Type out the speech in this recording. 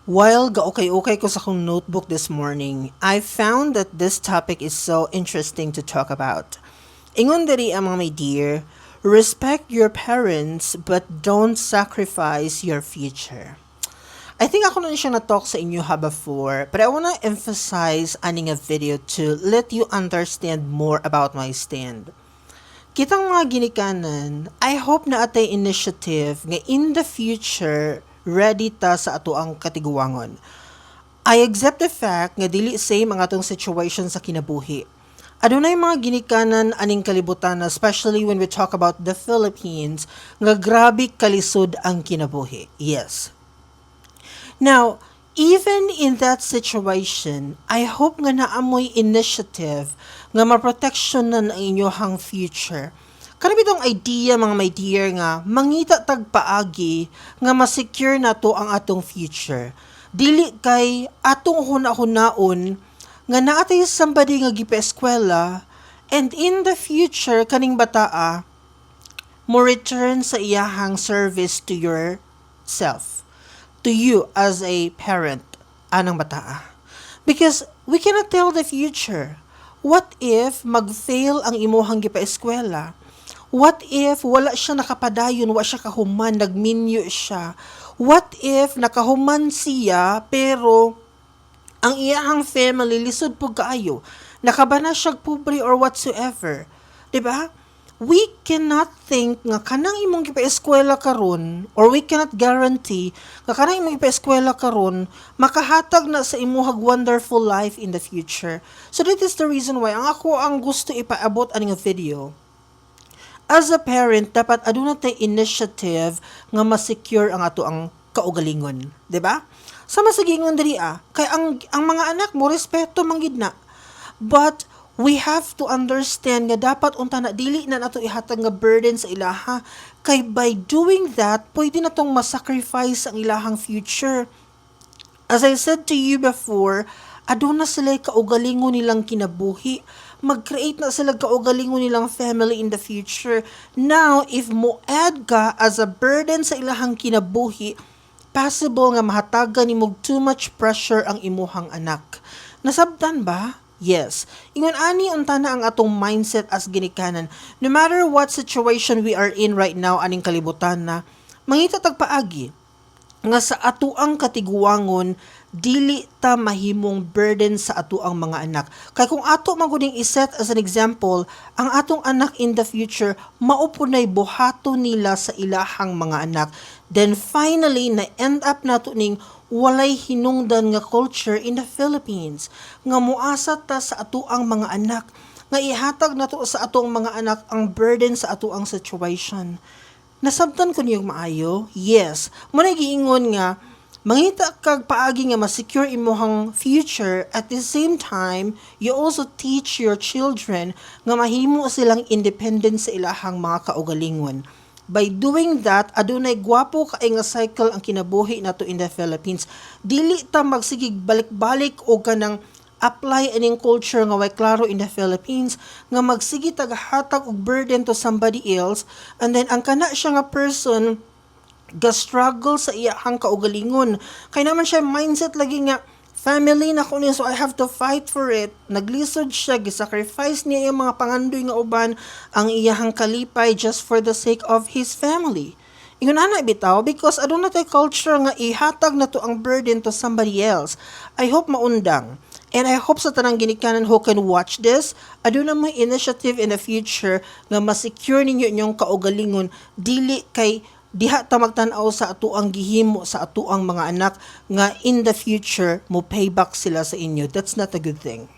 While ga-okay-okay ko sa akong notebook this morning, I found that this topic is so interesting to talk about. Ingon diri ang mga my dear, respect your parents but don't sacrifice your future. I think ako na siya na-talk sa inyo ha before, but I wanna emphasize aning a video to let you understand more about my stand. Kitang mga ginikanan, I hope na atay initiative nga in the future ready ta sa ato ang katiguangon. I accept the fact nga dili same ang atong situation sa kinabuhi. Adunay mga ginikanan aning kalibutan, especially when we talk about the Philippines, nga grabe kalisod ang kinabuhi. Yes. Now, even in that situation, I hope nga naamoy initiative nga maproteksyonan ang inyohang future. Karami itong idea mga my dear nga mangita tagpaagi nga masecure na to ang atong future. Dili kay atong huna-hunaon nga naatay somebody nga gipa-eskwela and in the future kaning bataa mo return sa iyahang service to yourself, to you as a parent anang bataa. Because we cannot tell the future. What if mag-fail ang imuhang gipa-eskwela? What if wala siya nakapadayon, wala siya kahuman, nagminyo siya? What if nakahuman siya pero ang iyahang family lisod po kaayo? Nakabana siya pobre or whatsoever. 'Di ba? We cannot think nga kanang imong gipa-eskwela karon or we cannot guarantee nga kanang imong gipa-eskwela karon makahatag na sa imuhag wonderful life in the future. So that is the reason why ang gusto ipaabot aning video. As a parent, dapat aduna tay initiative nga ma-secure ang ato ang kaugalingon, 'di ba? Sa masagingon diri kay ang mga anak mo respeto manggid na. But we have to understand nga dapat unta na dili na nato ihatag nga burden sa ilaha kay by doing that pwede na tong ma-sacrifice ang ilahang future. As I said to you before, aduna sila kaugalingon nilang kinabuhi. Mag-create na sila kaugalingon nilang family in the future. Now, if mo add ka as a burden sa ilahang kinabuhi, possible nga mahatagan ni mo too much pressure ang imuhang anak. Nasabtan ba? Yes. Ingon ani unta na ang atong mindset as ginikanan. No matter what situation we are in right now aning kalibutan na, mangita tagpaagi nga sa atuang katiguangon dili ta mahimong burden sa atuang mga anak. Kay kung ato maguning iset as an example, ang atong anak in the future maupunay buhato nila sa ilahang mga anak. Then finally na end up nato ning walay hinungdan nga culture in the Philippines. Nga muasa ta sa atuang mga anak nga ihatag nato sa atong mga anak ang burden sa atuang situation. Nasabtan ko niyong maayo? Yes. Muna giingon nga, mangita kag paagi nga ma-secure imuhang future, at the same time, you also teach your children nga mahimo silang independent sa ilahang mga kaugalingon. By doing that, adunay gwapo kay nga cycle ang kinabuhi nato in the Philippines. Dili ta magsigig balik-balik o kanang apply aning culture nga way klaro in the Philippines nga magsigi tagahatag og burden to somebody else, and then ang kana siya nga person ga-struggle sa iyahang kaugalingon. Kay naman siya mindset lagi nga family na ko niya, so I have to fight for it. Naglisod siya, gisacrifice niya yung mga pangandoy nga uban ang iyahang kalipay just for the sake of his family. Ingon ana bitaw because aduna tay culture nga ihatag na to ang burden to somebody else. I hope maundang. And I hope sa tanang ginikanan who can watch this, aduna may initiative in the future nga ma-secure ninyo inyong kaugalingon dili kay diha ta magtan-aw sa atuang gihimo sa atuang mga anak nga in the future mo payback sila sa inyo. That's not a good thing.